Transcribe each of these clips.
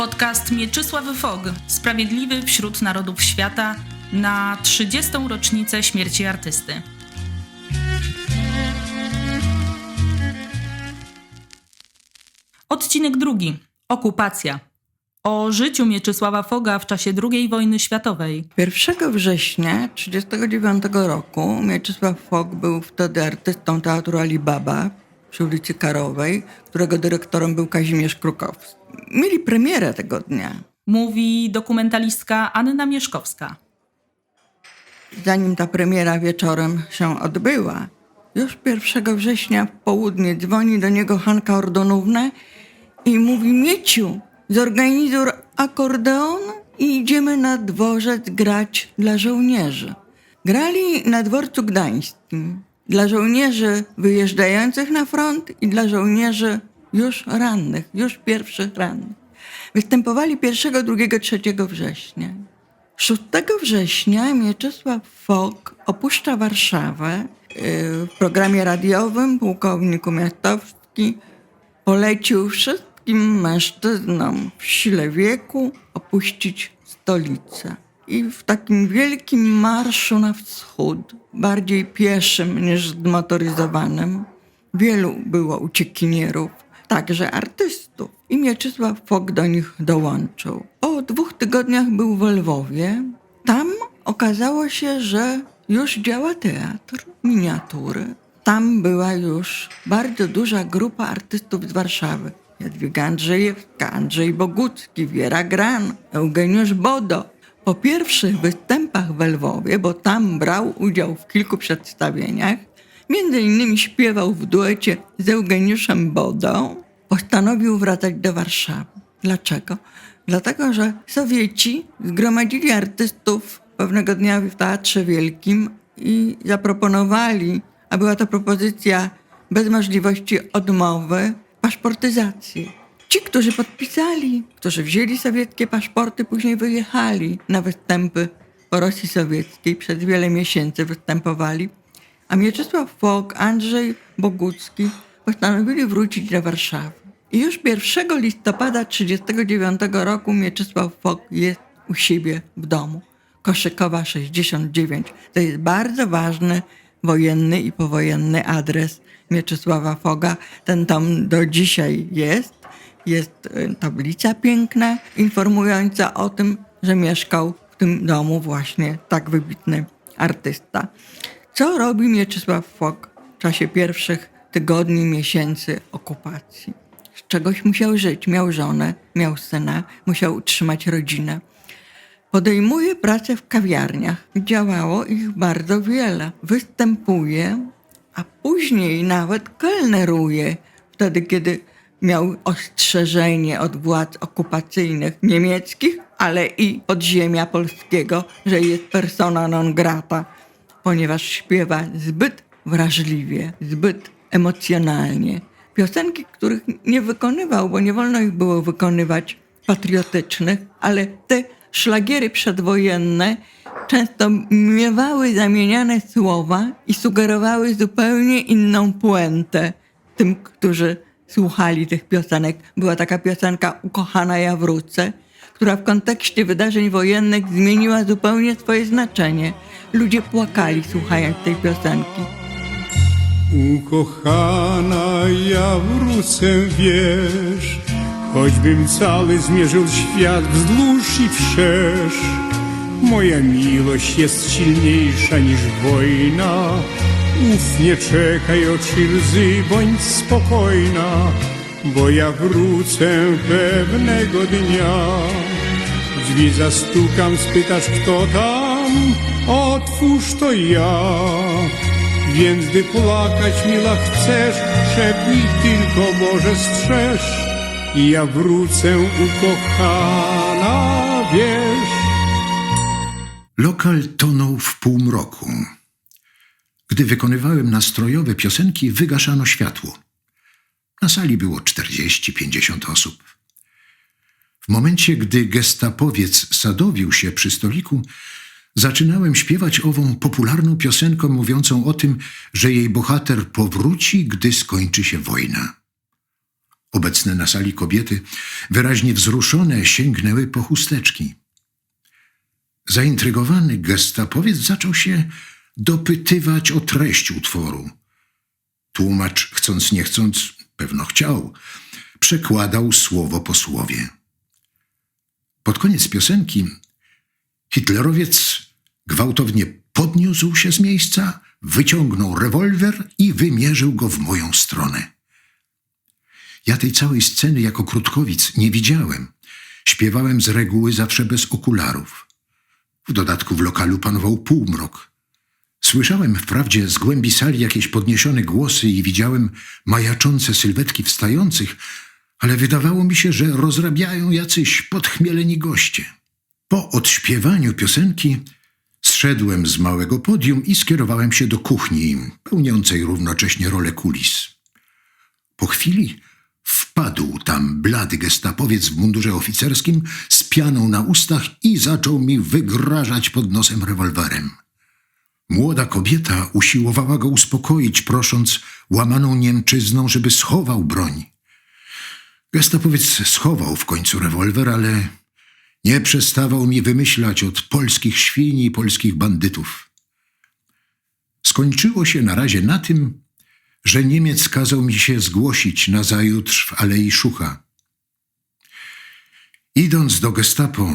Podcast Mieczysław Fog, sprawiedliwy wśród narodów świata na 30. rocznicę śmierci artysty. Odcinek 2. Okupacja. O życiu Mieczysława Foga w czasie II wojny światowej. 1 września 1939 roku Mieczysław Fog był wtedy artystą Teatru Alibaba przy ulicy Karowej, którego dyrektorem był Kazimierz Krukowski. Mieli premierę tego dnia. Mówi dokumentalistka Anna Mieszkowska. Zanim ta premiera wieczorem się odbyła, już 1 września w południe dzwoni do niego Hanka Ordonówna i mówi: Mieciu, zorganizuj akordeon i idziemy na dworzec grać dla żołnierzy. Grali na dworcu gdańskim. Dla żołnierzy wyjeżdżających na front i dla żołnierzy już rannych, już pierwszych rannych. Występowali 1, 2, 3 września. 6 września Mieczysław Fog opuszcza Warszawę. W programie radiowym pułkownik Umiastowski polecił wszystkim mężczyznom w sile wieku opuścić stolicę. I w takim wielkim marszu na wschód, bardziej pieszym niż zmotoryzowanym, wielu było uciekinierów, także artystów. I Mieczysław Fog do nich dołączył. Po 2 tygodniach był w Lwowie. Tam okazało się, że już działa teatr miniatury. Tam była już bardzo duża grupa artystów z Warszawy. Jadwiga Andrzejewska, Andrzej Bogucki, Wiera Gran, Eugeniusz Bodo. Po pierwszych występach w Lwowie, bo tam brał udział w kilku przedstawieniach, między innymi śpiewał w duecie z Eugeniuszem Bodą, postanowił wracać do Warszawy. Dlaczego? Dlatego, że Sowieci zgromadzili artystów pewnego dnia w Teatrze Wielkim i zaproponowali, a była to propozycja bez możliwości odmowy, paszportyzacji. Ci, którzy podpisali, którzy wzięli sowieckie paszporty, później wyjechali na występy po Rosji Sowieckiej, przez wiele miesięcy występowali, a Mieczysław Fog, Andrzej Bogucki postanowili wrócić do Warszawy. I już 1 listopada 1939 roku Mieczysław Fog jest u siebie w domu. Koszykowa 69. To jest bardzo ważny wojenny i powojenny adres Mieczysława Foga. Ten tom do dzisiaj jest. Jest tablica piękna, informująca o tym, że mieszkał w tym domu właśnie tak wybitny artysta. Co robi Mieczysław Fog w czasie pierwszych tygodni, miesięcy okupacji? Z czegoś musiał żyć. Miał żonę, miał syna, musiał utrzymać rodzinę. Podejmuje pracę w kawiarniach. Działało ich bardzo wiele. Występuje, a później nawet kelneruje. Wtedy, kiedy miał ostrzeżenie od władz okupacyjnych niemieckich, ale i podziemia polskiego, że jest persona non grata, ponieważ śpiewa zbyt wrażliwie, zbyt emocjonalnie. Piosenki, których nie wykonywał, bo nie wolno ich było wykonywać, patriotycznych, ale te szlagiery przedwojenne często miewały zamieniane słowa i sugerowały zupełnie inną puentę tym, którzy słuchali tych piosenek. Była taka piosenka Ukochana ja wrócę, która w kontekście wydarzeń wojennych zmieniła zupełnie swoje znaczenie. Ludzie płakali, słuchając tej piosenki. Ukochana ja wrócę, wiesz, choćbym cały zmierzył świat wzdłuż i wszerz. Moja miłość jest silniejsza niż wojna. Uf, nie czekaj, oczy łzy, bądź spokojna, bo ja wrócę pewnego dnia. Drzwi zastukam, spytasz, kto tam? Otwórz, to ja. Więc gdy płakać, mila, chcesz, szepnij tylko, Boże, strzeż. I ja wrócę, ukochana, wiesz. Lokal tonął w półmroku. Gdy wykonywałem nastrojowe piosenki, wygaszano światło. Na sali było 40-50 osób. W momencie, gdy gestapowiec sadowił się przy stoliku, zaczynałem śpiewać ową popularną piosenkę mówiącą o tym, że jej bohater powróci, gdy skończy się wojna. Obecne na sali kobiety, wyraźnie wzruszone, sięgnęły po chusteczki. Zaintrygowany gestapowiec zaczął się dopytywać o treść utworu. Tłumacz, chcąc nie chcąc, pewno chciał, przekładał słowo po słowie. Pod koniec piosenki hitlerowiec gwałtownie podniósł się z miejsca, wyciągnął rewolwer i wymierzył go w moją stronę. Ja tej całej sceny jako krótkowic nie widziałem. Śpiewałem z reguły zawsze bez okularów. W dodatku w lokalu panował półmrok. Słyszałem wprawdzie z głębi sali jakieś podniesione głosy i widziałem majaczące sylwetki wstających, ale wydawało mi się, że rozrabiają jacyś podchmieleni goście. Po odśpiewaniu piosenki zszedłem z małego podium i skierowałem się do kuchni, pełniącej równocześnie rolę kulis. Po chwili wpadł tam blady gestapowiec w mundurze oficerskim z pianą na ustach i zaczął mi wygrażać pod nosem rewolwerem. Młoda kobieta usiłowała go uspokoić, prosząc łamaną niemczyzną, żeby schował broń. Gestapowiec schował w końcu rewolwer, ale nie przestawał mi wymyślać od polskich świń i polskich bandytów. Skończyło się na razie na tym, że Niemiec kazał mi się zgłosić nazajutrz w Alei Szucha. Idąc do gestapo,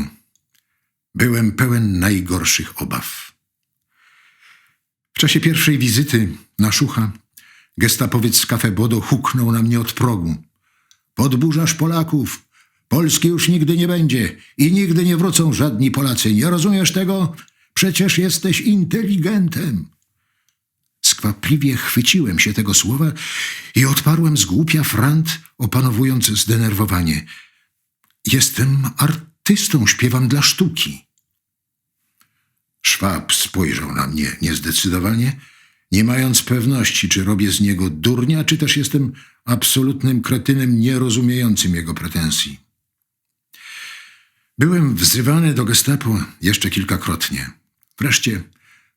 byłem pełen najgorszych obaw. W czasie pierwszej wizyty na Szucha gestapowiec z Cafe Bodo huknął na mnie od progu. Podburzasz Polaków. Polski już nigdy nie będzie i nigdy nie wrócą żadni Polacy. Nie rozumiesz tego? Przecież jesteś inteligentem. Skwapliwie chwyciłem się tego słowa i odparłem z głupia frant, opanowując zdenerwowanie. Jestem artystą, śpiewam dla sztuki. Szwab spojrzał na mnie niezdecydowanie, nie mając pewności, czy robię z niego durnia, czy też jestem absolutnym kretynem nierozumiejącym jego pretensji. Byłem wzywany do gestapo jeszcze kilkakrotnie. Wreszcie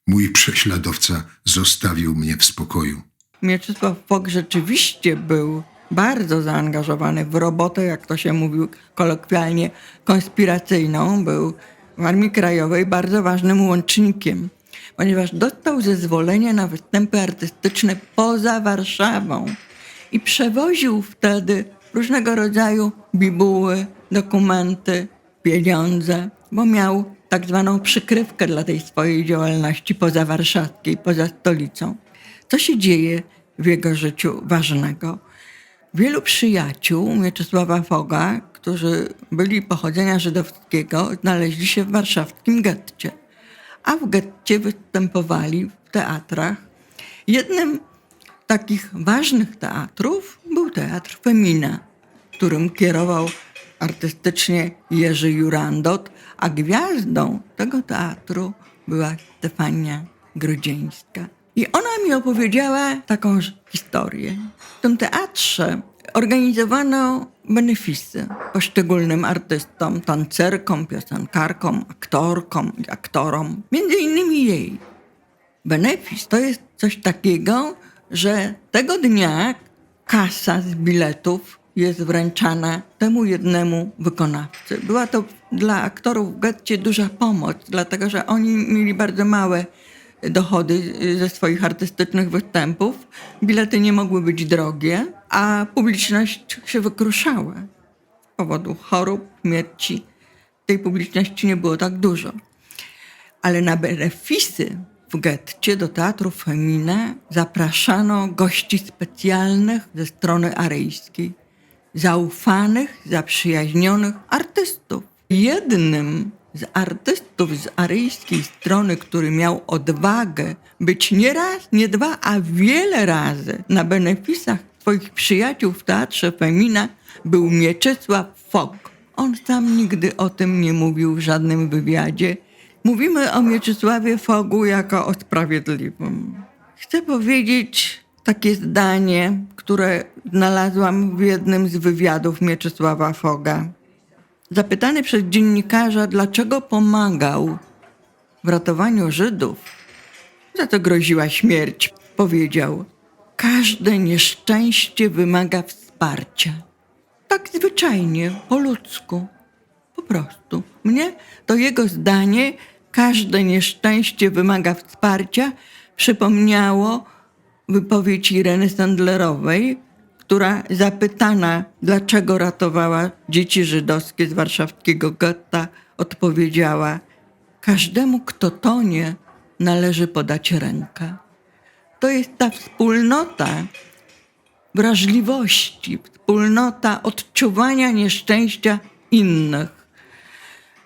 mój prześladowca zostawił mnie w spokoju. Mieczysław Fok rzeczywiście był bardzo zaangażowany w robotę, jak to się mówił kolokwialnie, konspiracyjną. Był w Armii Krajowej bardzo ważnym łącznikiem, ponieważ dostał zezwolenie na występy artystyczne poza Warszawą i przewoził wtedy różnego rodzaju bibuły, dokumenty, pieniądze, bo miał tak zwaną przykrywkę dla tej swojej działalności pozawarszawskiej, poza stolicą. Co się dzieje w jego życiu ważnego? Wielu przyjaciół Mieczysława Foga, którzy byli pochodzenia żydowskiego, znaleźli się w warszawskim getcie. A w getcie występowali w teatrach. Jednym z takich ważnych teatrów był Teatr Femina, którym kierował artystycznie Jerzy Jurandot, a gwiazdą tego teatru była Stefania Grodzieńska. I ona mi opowiedziała taką historię. W tym teatrze organizowano benefisy poszczególnym artystom, tancerkom, piosenkarkom, aktorkom i aktorom. Między innymi jej. Benefis to jest coś takiego, że tego dnia kasa z biletów jest wręczana temu jednemu wykonawcy. Była to dla aktorów w getcie duża pomoc, dlatego że oni mieli bardzo małe dochody ze swoich artystycznych występów. Bilety nie mogły być drogie, a publiczność się wykruszała. Z powodu chorób, śmierci tej publiczności nie było tak dużo. Ale na benefisy w getcie do Teatru Femina zapraszano gości specjalnych ze strony aryjskiej. Zaufanych, zaprzyjaźnionych artystów. Jednym z artystów z aryjskiej strony, który miał odwagę być nie raz, nie dwa, a wiele razy na benefisach swoich przyjaciół w Teatrze Femina, był Mieczysław Fok. On sam nigdy o tym nie mówił w żadnym wywiadzie. Mówimy o Mieczysławie Fogu jako o sprawiedliwym. Chcę powiedzieć takie zdanie, które znalazłam w jednym z wywiadów Mieczysława Foga. Zapytany przez dziennikarza, dlaczego pomagał w ratowaniu Żydów, za to groziła śmierć, powiedział: każde nieszczęście wymaga wsparcia. tak zwyczajnie, po ludzku. Po prostu. Mnie to jego zdanie, każde nieszczęście wymaga wsparcia, przypomniało wypowiedź Ireny Sandlerowej, która zapytana, dlaczego ratowała dzieci żydowskie z warszawskiego getta, odpowiedziała: każdemu, kto tonie, należy podać rękę. To jest ta wspólnota wrażliwości, wspólnota odczuwania nieszczęścia innych.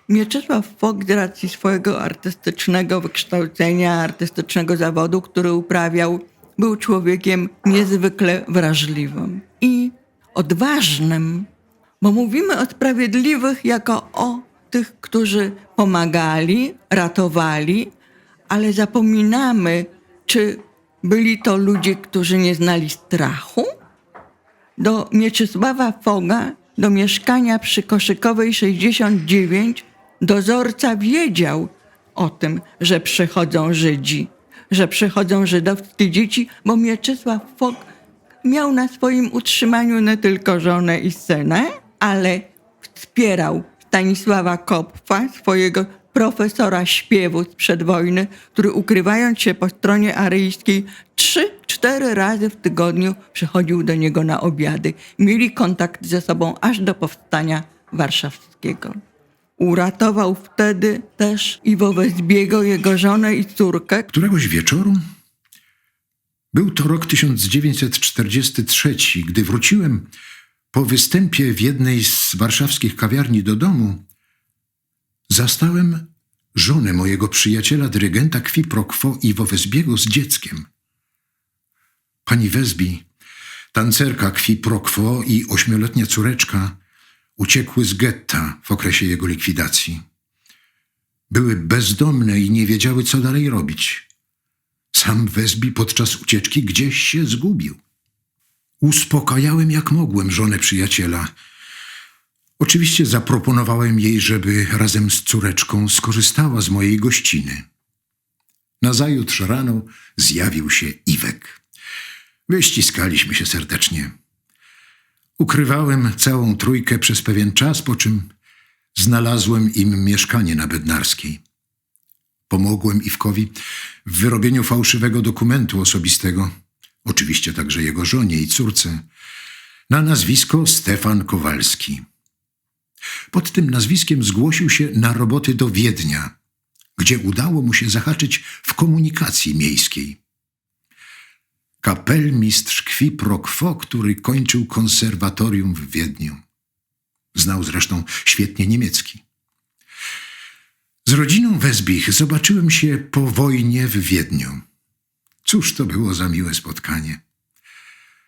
Mieczysław Fok z racji swojego artystycznego wykształcenia, artystycznego zawodu, który uprawiał, był człowiekiem niezwykle wrażliwym i odważnym, bo mówimy o sprawiedliwych jako o tych, którzy pomagali, ratowali, ale zapominamy, czy byli to ludzie, którzy nie znali strachu. Do Mieczysława Foga, do mieszkania przy Koszykowej 69, dozorca wiedział o tym, że przychodzą Żydzi, że przychodzą żydowskie dzieci, bo Mieczysław Fok miał na swoim utrzymaniu nie tylko żonę i syna, ale wspierał Stanisława Kopfa, swojego profesora śpiewu sprzed wojny, który ukrywając się po stronie aryjskiej 3-4 razy w tygodniu przychodził do niego na obiady. Mieli kontakt ze sobą aż do powstania warszawskiego. Uratował wtedy też Iwo Wezbiego, jego żonę i córkę. Któregoś wieczoru, był to rok 1943, gdy wróciłem po występie w jednej z warszawskich kawiarni do domu, zastałem żonę mojego przyjaciela, dyrygenta Qui pro quo Iwo Wezbiego z dzieckiem. Pani Wezbi, tancerka Qui pro quo i 8-letnia córeczka uciekły z getta w okresie jego likwidacji. Były bezdomne i nie wiedziały, co dalej robić. Sam Wezbi podczas ucieczki gdzieś się zgubił. Uspokajałem jak mogłem żonę przyjaciela. Oczywiście zaproponowałem jej, żeby razem z córeczką skorzystała z mojej gościny. Nazajutrz rano zjawił się Iwek. Wyściskaliśmy się serdecznie. Ukrywałem całą trójkę przez pewien czas, po czym znalazłem im mieszkanie na Bednarskiej. Pomogłem Iwkowi w wyrobieniu fałszywego dokumentu osobistego, oczywiście także jego żonie i córce, na nazwisko Stefan Kowalski. Pod tym nazwiskiem zgłosił się na roboty do Wiednia, gdzie udało mu się zahaczyć w komunikacji miejskiej. Kapelmistrz Qui pro quo, który kończył konserwatorium w Wiedniu. Znał zresztą świetnie niemiecki. Z rodziną Wezbich zobaczyłem się po wojnie w Wiedniu. Cóż to było za miłe spotkanie.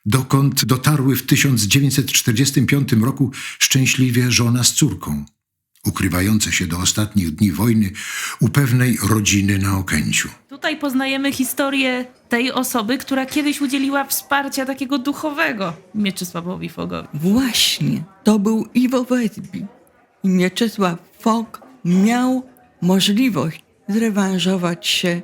Dokąd dotarły w 1945 roku szczęśliwie żona z córką, ukrywające się do ostatnich dni wojny u pewnej rodziny na Okęciu. Tutaj poznajemy historię tej osoby, która kiedyś udzieliła wsparcia takiego duchowego Mieczysławowi Fogowi. Właśnie, to był Iwo Wezbi. I Mieczysław Fok miał możliwość zrewanżować się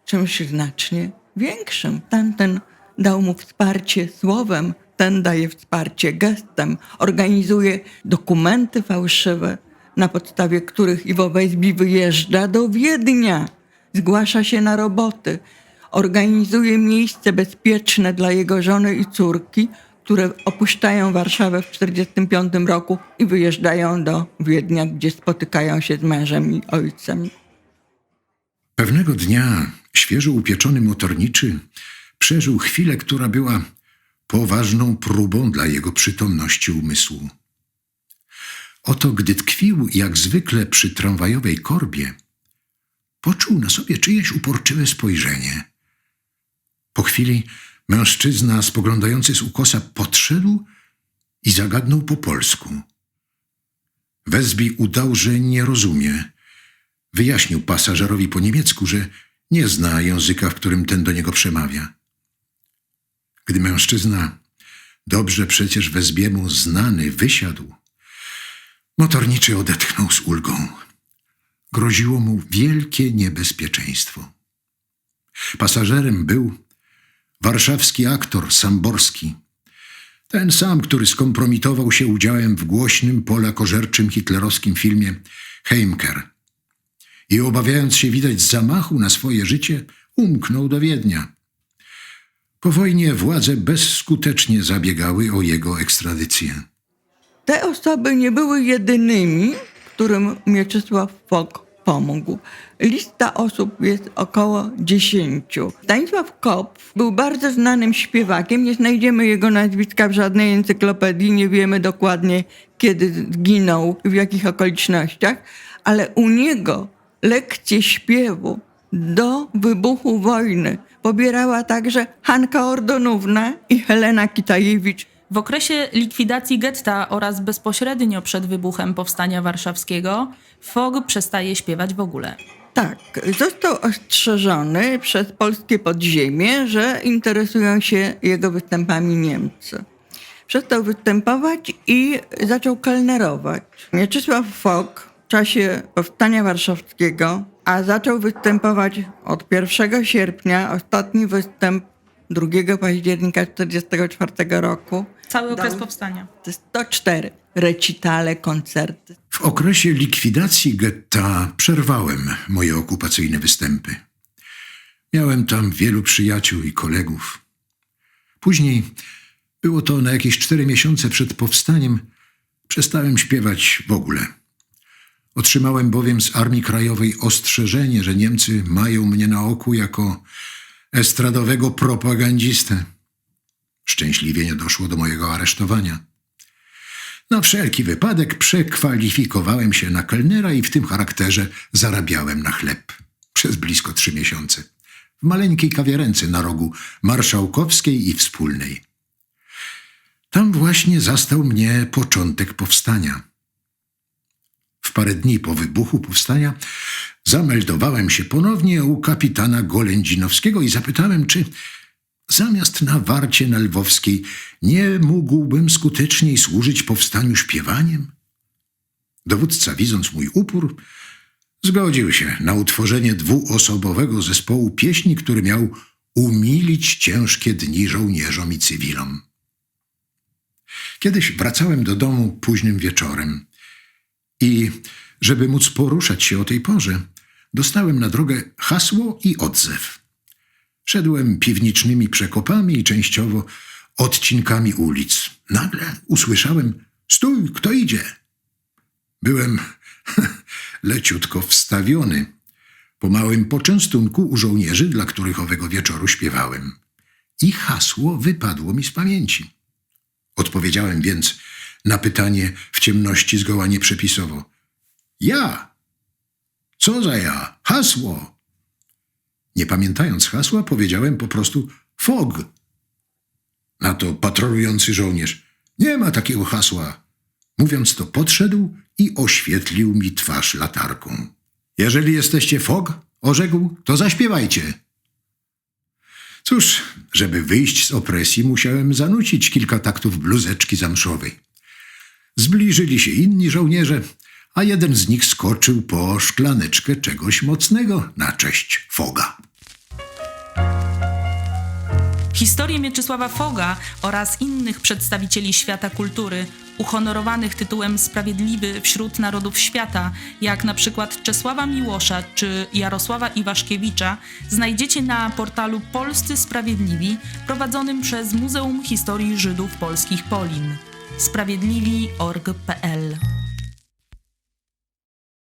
czymś znacznie większym. Tamten dał mu wsparcie słowem, ten daje wsparcie gestem, organizuje dokumenty fałszywe, na podstawie których Iwo Wezbi wyjeżdża do Wiednia, zgłasza się na roboty, organizuje miejsce bezpieczne dla jego żony i córki, które opuszczają Warszawę w 1945 roku i wyjeżdżają do Wiednia, gdzie spotykają się z mężem i ojcem. Pewnego dnia świeżo upieczony motorniczy przeżył chwilę, która była poważną próbą dla jego przytomności umysłu. Oto gdy tkwił jak zwykle przy tramwajowej korbie, poczuł na sobie czyjeś uporczywe spojrzenie. Po chwili mężczyzna spoglądający z ukosa podszedł i zagadnął po polsku. Wezbi udał, że nie rozumie. Wyjaśnił pasażerowi po niemiecku, że nie zna języka, w którym ten do niego przemawia. Gdy mężczyzna, dobrze przecież Wezbiemu znany, wysiadł, motorniczy odetchnął z ulgą. Groziło mu wielkie niebezpieczeństwo. Pasażerem był warszawski aktor Samborski, Ten sam, który skompromitował się udziałem w głośnym, polakożerczym hitlerowskim filmie Heimkehr. I obawiając się widać zamachu na swoje życie, umknął do Wiednia. Po wojnie władze bezskutecznie zabiegały o jego ekstradycję. Te osoby nie były jedynymi, którym Mieczysław Fok pomógł. Lista osób jest około 10. Stanisław Kop był bardzo znanym śpiewakiem. Nie znajdziemy jego nazwiska w żadnej encyklopedii. Nie wiemy dokładnie, kiedy zginął, w jakich okolicznościach. Ale u niego lekcje śpiewu do wybuchu wojny pobierała także Hanka Ordonówna i Helena Kitajewicz. W okresie likwidacji getta oraz bezpośrednio przed wybuchem Powstania Warszawskiego Fog przestaje śpiewać w ogóle. Tak, został ostrzeżony przez polskie podziemie, że interesują się jego występami Niemcy. Przestał występować i zaczął kelnerować. Mieczysław Fok w czasie Powstania Warszawskiego, a zaczął występować od 1 sierpnia, ostatni występ 2 października 1944 roku. Cały okres Dał powstania. 104 recitale, koncerty. W okresie likwidacji getta przerwałem moje okupacyjne występy. Miałem tam wielu przyjaciół i kolegów. Później, było to na jakieś 4 miesiące przed powstaniem, przestałem śpiewać w ogóle. Otrzymałem bowiem z Armii Krajowej ostrzeżenie, że Niemcy mają mnie na oku jako estradowego propagandzistę. Szczęśliwie nie doszło do mojego aresztowania. Na wszelki wypadek przekwalifikowałem się na kelnera i w tym charakterze zarabiałem na chleb przez blisko 3 miesiące w maleńkiej kawiarence na rogu Marszałkowskiej i Wspólnej. Tam właśnie zastał mnie początek powstania. W parę dni po wybuchu powstania zameldowałem się ponownie u kapitana Golędzinowskiego i zapytałem, czy zamiast na warcie na Lwowskiej nie mógłbym skuteczniej służyć powstaniu śpiewaniem? Dowódca, widząc mój upór, zgodził się na utworzenie 2-osobowego zespołu pieśni, który miał umilić ciężkie dni żołnierzom i cywilom. Kiedyś wracałem do domu późnym wieczorem i, żeby móc poruszać się o tej porze, dostałem na drogę hasło i odzew. Szedłem piwnicznymi przekopami i częściowo odcinkami ulic. Nagle usłyszałem: stój, kto idzie? Byłem leciutko wstawiony po małym poczęstunku u żołnierzy, dla których owego wieczoru śpiewałem. I hasło wypadło mi z pamięci. Odpowiedziałem więc na pytanie w ciemności zgoła nieprzepisowo: ja! Co za ja? Hasło! Nie pamiętając hasła, powiedziałem po prostu Fog. Na to patrolujący żołnierz: nie ma takiego hasła. Mówiąc to, podszedł i oświetlił mi twarz latarką. Jeżeli jesteście Fog, orzekł, to zaśpiewajcie. Cóż, żeby wyjść z opresji, musiałem zanucić kilka taktów bluzeczki zamszowej. Zbliżyli się inni żołnierze, a jeden z nich skoczył po szklaneczkę czegoś mocnego na cześć Foga. Historię Mieczysława Foga oraz innych przedstawicieli świata kultury uhonorowanych tytułem Sprawiedliwy wśród narodów świata, jak na przykład Czesława Miłosza czy Jarosława Iwaszkiewicza, znajdziecie na portalu Polscy Sprawiedliwi prowadzonym przez Muzeum Historii Żydów Polskich Polin. sprawiedliwi.org.pl